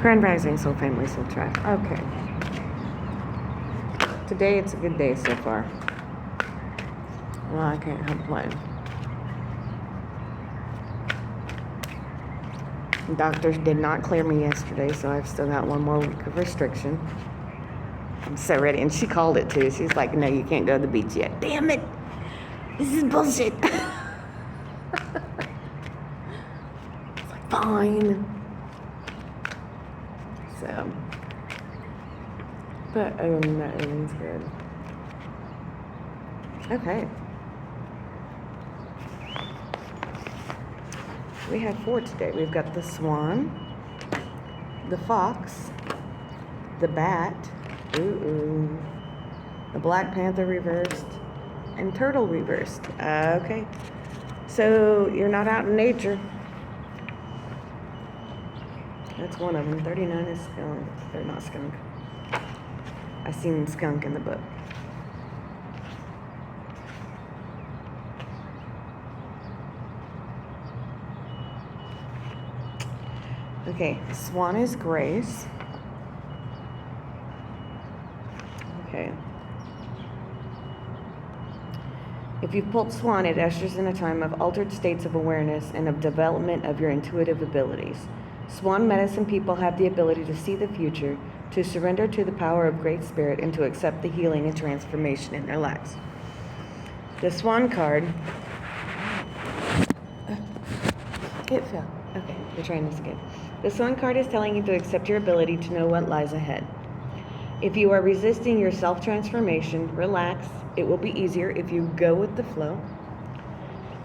Grand Rising, Soul Family, Soul Tribe. Okay. Today it's a good day so far. Well, I can't complain. Doctors did not clear me yesterday, so I've still got one more week of restriction. I'm so ready. And she called it too. She's like, no, you can't go to the beach yet. Damn it. This is bullshit. It's like, fine. So, but other than that, everything's good. Okay. We have 4 today. We've got the swan, the fox, the bat, the Black Panther reversed, and turtle reversed. Okay. So you're not out in nature. That's one of them. 39 is skunk. They're not skunk. I seen skunk in the book. Okay, swan is grace. Okay. If you've pulled swan, it ushers in a time of altered states of awareness and of development of your intuitive abilities. Swan medicine people have the ability to see the future, to surrender to the power of Great Spirit, and to accept the healing and transformation in their lives. The swan card, it fell. Okay, we're trying this again. The swan card is telling you to accept your ability to know what lies ahead. If you are resisting your self-transformation, relax. It will be easier if you go with the flow.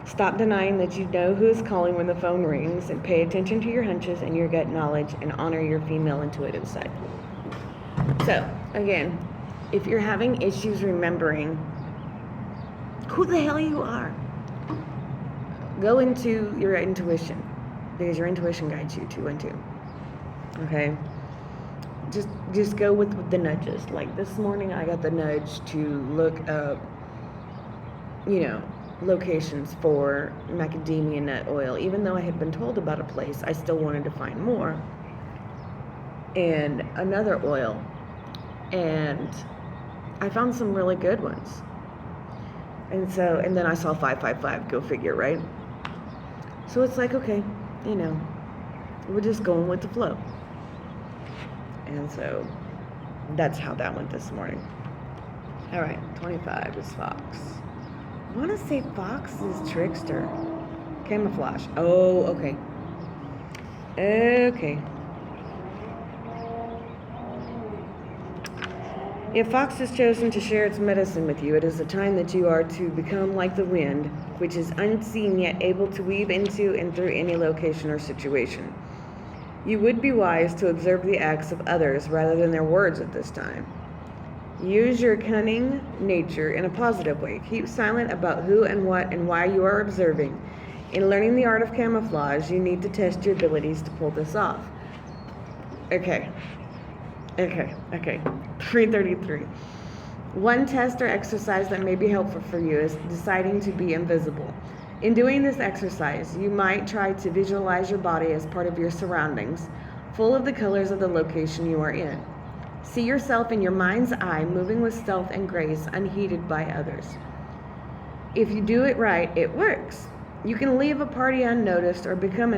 Stop denying that you know who is calling when the phone rings, and pay attention to your hunches and your gut knowledge, and honor your female intuitive side. So, again, if you're having issues remembering who the hell you are, go into your intuition, because your intuition guides you 2 and 2. Okay? Just go with the nudges. Like this morning, I got the nudge to look up, locations for macadamia nut oil. Even though I had been told about a place, I still wanted to find more. And another oil. And I found some really good ones. And then I saw 555, go figure, right? So it's like, okay, we're just going with the flow. And so that's how that went this morning. All right, 25 is fox. I want to say fox is trickster. Camouflage. Oh, okay. Okay. If fox has chosen to share its medicine with you, it is a time that you are to become like the wind, which is unseen yet able to weave into and through any location or situation. You would be wise to observe the acts of others rather than their words at this time. Use your cunning nature in a positive way. Keep silent about who and what and why you are observing. In learning the art of camouflage, you need to test your abilities to pull this off. Okay. 333. One test or exercise that may be helpful for you is deciding to be invisible. In doing this exercise, you might try to visualize your body as part of your surroundings, full of the colors of the location you are in. See yourself in your mind's eye, moving with stealth and grace, unheeded by others. If you do it right, it works. You can leave a party unnoticed or become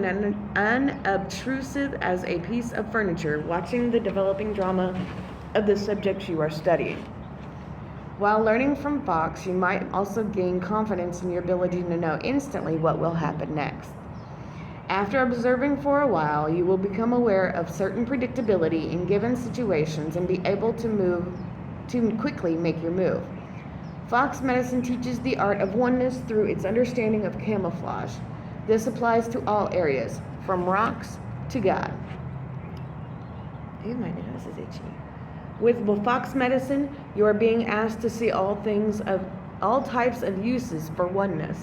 unobtrusive as a piece of furniture, watching the developing drama of the subjects you are studying. While learning from Fox, you might also gain confidence in your ability to know instantly what will happen next. After observing for a while, you will become aware of certain predictability in given situations and be able to quickly make your move. Fox medicine teaches the art of oneness through its understanding of camouflage. This applies to all areas, from rocks to God. Ew, my nose is itchy. With Fox medicine, you are being asked to see all types of uses for oneness.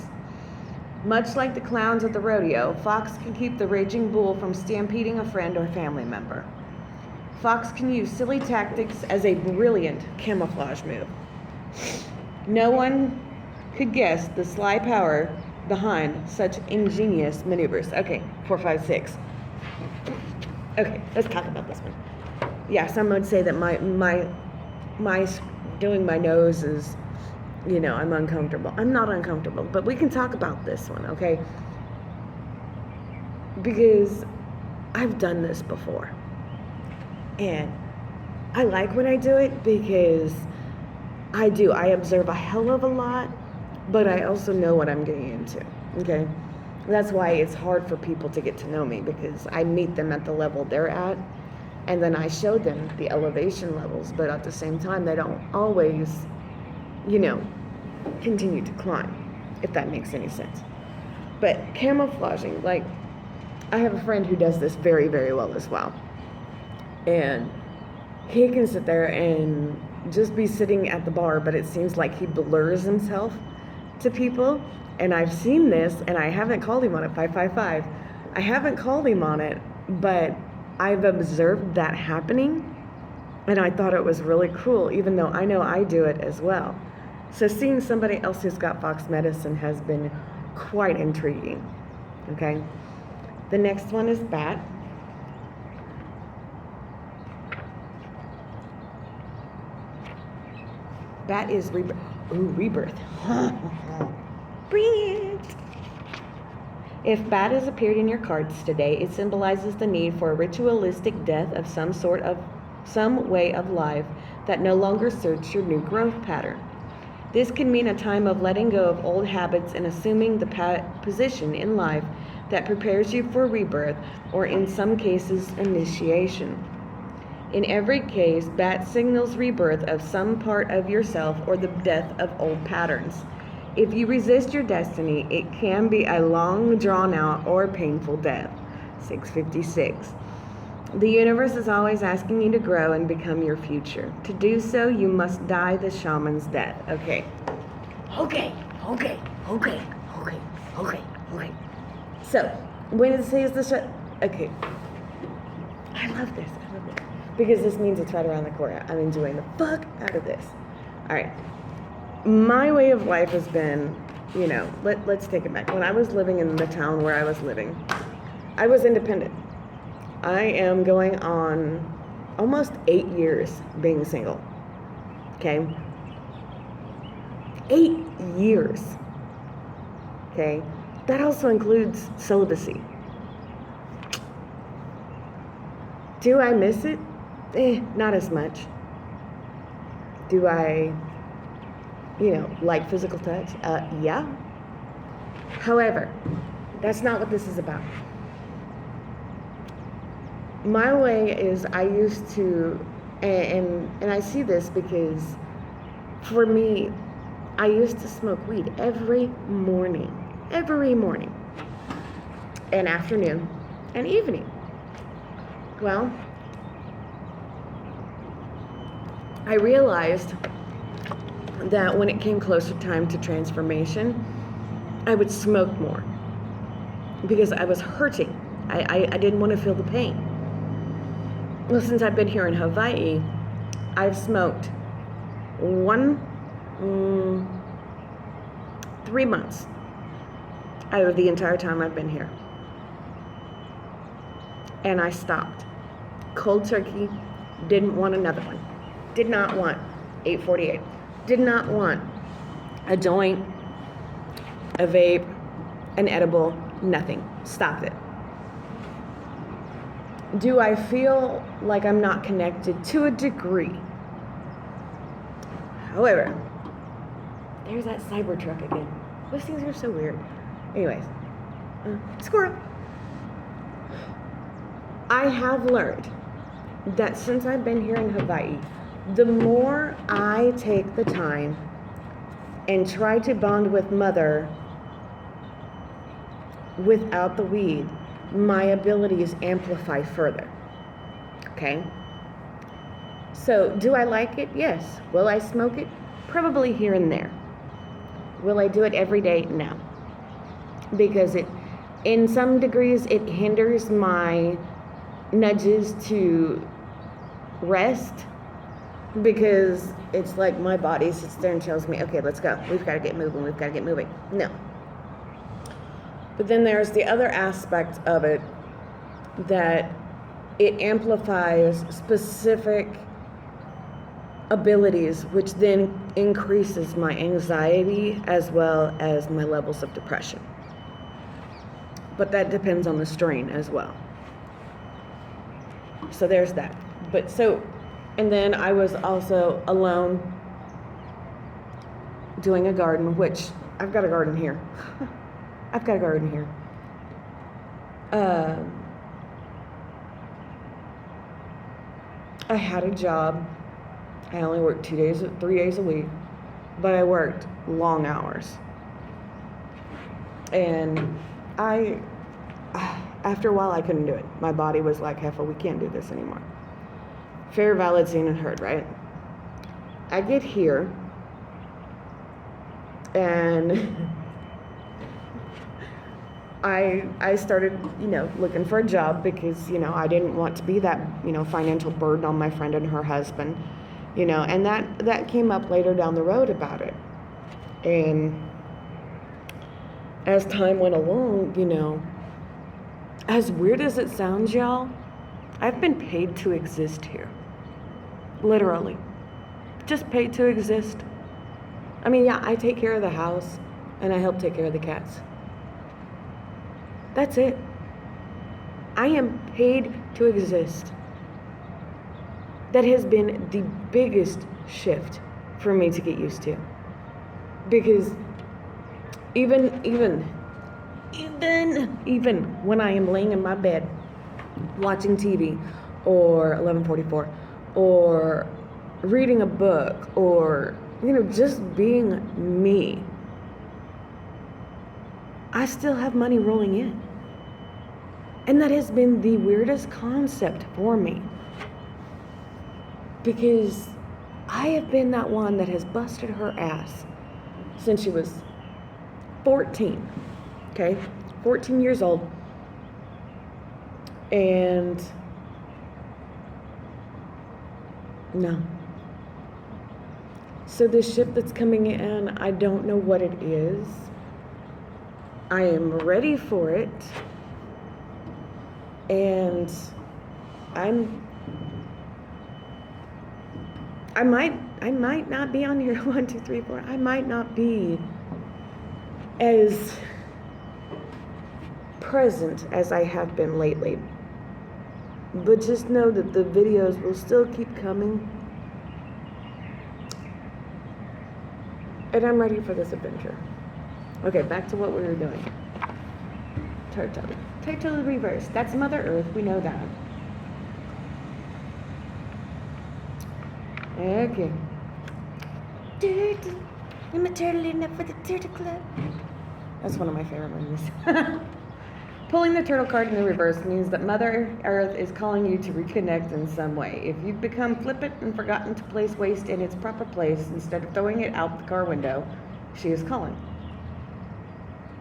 Much like the clowns at the rodeo, Fox can keep the raging bull from stampeding a friend or family member. Fox can use silly tactics as a brilliant camouflage move. No one could guess the sly power behind such ingenious maneuvers. Okay, 4, 5, 6. Okay, let's talk about this one. Yeah, some would say that my doing my nose is, I'm uncomfortable. I'm not uncomfortable, but we can talk about this one, okay? Because I've done this before. And I like when I do it because I observe a hell of a lot, but I also know what I'm getting into, okay? That's why it's hard for people to get to know me, because I meet them at the level they're at, and then I show them the elevation levels, but at the same time, they don't always, continue to climb, if that makes any sense. But camouflaging, like, I have a friend who does this very, very well as well. And he can sit there and just be sitting at the bar, but it seems like he blurs himself to people. And I've seen this, and I haven't called him on it, 555. I haven't called him on it, but I've observed that happening, and I thought it was really cool, even though I know I do it as well. So seeing somebody else who's got Fox medicine has been quite intriguing, okay? The next one is bat. Bat is rebirth. Ooh, rebirth. Bring it. If bat has appeared in your cards today, it symbolizes the need for a ritualistic death of some way of life that no longer suits your new growth pattern. This can mean a time of letting go of old habits and assuming the position in life that prepares you for rebirth, or in some cases, initiation. In every case, bat signals rebirth of some part of yourself or the death of old patterns. If you resist your destiny, it can be a long, drawn-out, or painful death. 656. The universe is always asking you to grow and become your future. To do so, you must die the shaman's death. Okay. So, when it says this, okay. I love this. Because this means it's right around the corner. I'm enjoying the fuck out of this. All right. My way of life has been, let's take it back. When I was living in the town where I was living, I was independent. I am going on almost 8 years being single. Okay? 8 years. Okay? That also includes celibacy. Do I miss it? Not as much. Do I, like physical touch? Yeah. However, that's not what this is about. My way is I used to, and I see this because for me, I used to smoke weed every morning, and afternoon, and evening. Well, I realized that when it came closer time to transformation, I would smoke more because I was hurting. I didn't want to feel the pain. Well, since I've been here in Hawaii, I've smoked 3 months out of the entire time I've been here. And I stopped. Cold turkey, didn't want another one. Did not want 848. Did not want a joint, a vape, an edible, nothing. Stopped it. Do I feel like I'm not connected? To a degree. However, there's that Cybertruck again. Those things are so weird. Anyways, squirrel. I have learned that since I've been here in Hawaii, the more I take the time and try to bond with Mother without the weed, my abilities amplify further. Okay? So, do I like it? Yes. Will I smoke it? Probably here and there. Will I do it every day? No. Because in some degrees, it hinders my nudges to rest, because it's like my body sits there and tells me, okay, let's go. We've got to get moving. No. But then there's the other aspect of it that it amplifies specific abilities, which then increases my anxiety as well as my levels of depression. But that depends on the strain as well. So there's that. And then I was also alone doing a garden, which I've got a garden here. I've got a garden here. I had a job. I only worked 3 days a week, but I worked long hours. And after a while, I couldn't do it. My body was like, Heffa, we can't do this anymore. Fair, valid, seen, and heard, right? I get here, and I started, looking for a job because, I didn't want to be that, financial burden on my friend and her husband, and that came up later down the road about it. And as time went along, as weird as it sounds, y'all, I've been paid to exist here. Literally. Just paid to exist. I mean, yeah, I take care of the house and I help take care of the cats. That's it. I am paid to exist. That has been the biggest shift for me to get used to. Because even when I am laying in my bed watching TV or 11:44 or reading a book or just being me, I still have money rolling in. And that has been the weirdest concept for me, because I have been that one that has busted her ass since she was 14, okay? 14 years old. And no. So this shift that's coming in, I don't know what it is. I am ready for it. And I might not be on your 1, 2, 3, 4. I might not be as present as I have been lately. But just know that the videos will still keep coming. And I'm ready for this adventure. Okay, back to what we were doing. Turtle. Turtle reverse. That's Mother Earth. We know that. Okay. Turtle. I'm a turtle enough for the Turtle Club. That's one of my favorite movies. Pulling the turtle card in the reverse means that Mother Earth is calling you to reconnect in some way. If you've become flippant and forgotten to place waste in its proper place instead of throwing it out the car window, she is calling.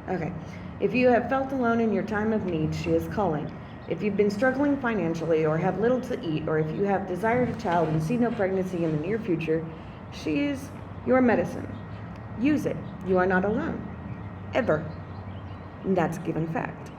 Okay. If you have felt alone in your time of need, she is calling. If you've been struggling financially or have little to eat, or if you have desired a child and see no pregnancy in the near future, she is your medicine. Use it. You are not alone. Ever. And that's a given fact.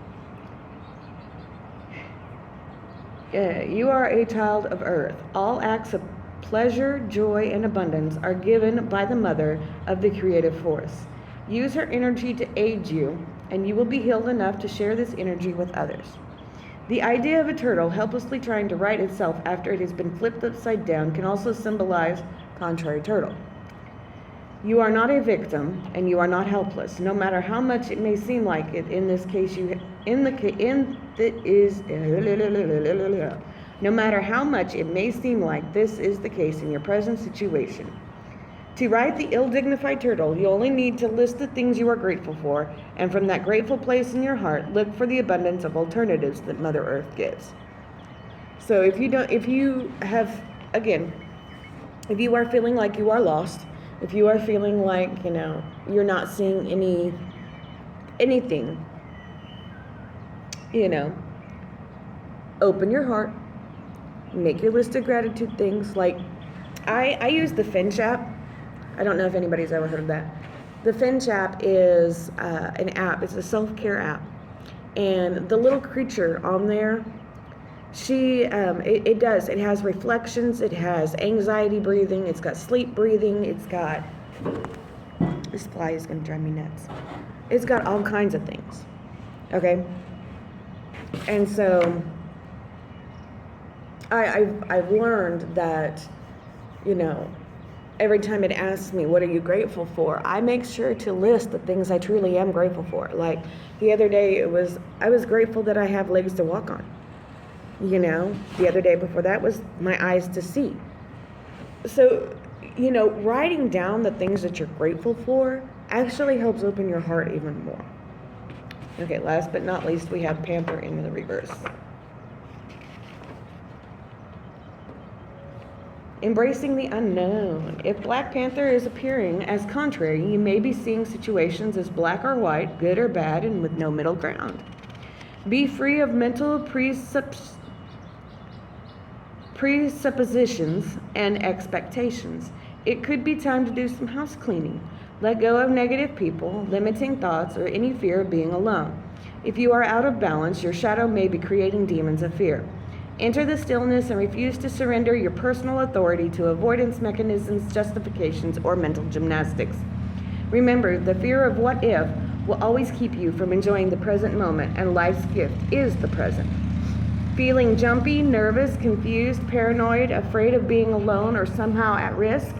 You are a child of Earth. All acts of pleasure, joy, and abundance are given by the Mother of the creative force. Use her energy to aid you, and you will be healed enough to share this energy with others. The idea of a turtle helplessly trying to right itself after it has been flipped upside down can also symbolize contrary turtle. You are not a victim, and you are not helpless, no matter how much it may seem like it. In this case, no matter how much it may seem like this is the case in your present situation. To right the ill-dignified turtle, you only need to list the things you are grateful for, and from that grateful place in your heart, look for the abundance of alternatives that Mother Earth gives. So if you are feeling like you are lost, if you are feeling like, you're not seeing anything, open your heart, make your list of gratitude things. Like, I use the Finch app. I don't know if anybody's ever heard of that. The Finch app is an app. It's a self-care app. And the little creature on there It does. It has reflections. It has anxiety breathing. It's got sleep breathing. It's got, this fly is going to drive me nuts. It's got all kinds of things. Okay? And so I've learned that, every time it asks me, what are you grateful for? I make sure to list the things I truly am grateful for. Like the other day, I was grateful that I have legs to walk on. The other day before that was my eyes to see. So, writing down the things that you're grateful for actually helps open your heart even more. Okay, last but not least, we have Panther in the reverse. Embracing the unknown. If Black Panther is appearing as contrary, you may be seeing situations as black or white, good or bad, and with no middle ground. Be free of mental presuppositions and expectations. It could be time to do some house cleaning. Let go of negative people, limiting thoughts, or any fear of being alone. If you are out of balance, your shadow may be creating demons of fear. Enter the stillness and refuse to surrender your personal authority to avoidance mechanisms, justifications, or mental gymnastics. Remember, the fear of what if will always keep you from enjoying the present moment, and life's gift is the present. Feeling jumpy, nervous, confused, paranoid, afraid of being alone or somehow at risk?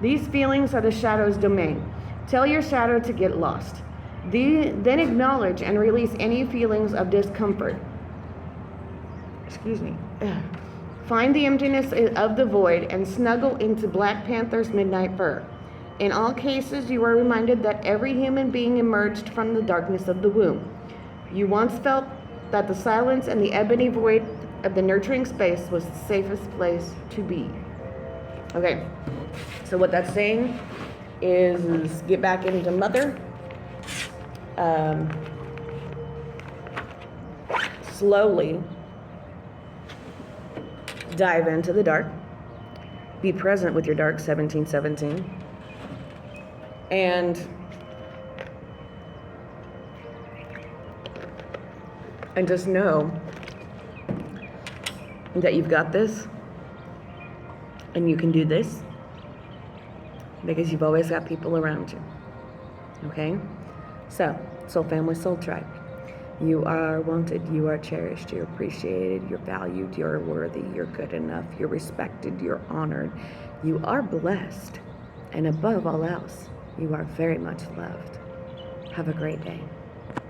These feelings are the shadow's domain. Tell your shadow to get lost. Then acknowledge and release any feelings of discomfort. Find the emptiness of the void and snuggle into Black Panther's midnight fur. In all cases, you are reminded that every human being emerged from the darkness of the womb. You once felt that the silence and the ebony void of the nurturing space was the safest place to be. Okay, so what that's saying is get back into mother. Slowly dive into the dark. Be present with your dark 1717. And just know that you've got this and you can do this because you've always got people around you. Okay? So, Soul Family, Soul Tribe. You are wanted, you are cherished, you're appreciated, you're valued, you're worthy, you're good enough, you're respected, you're honored, you are blessed, and above all else, you are very much loved. Have a great day.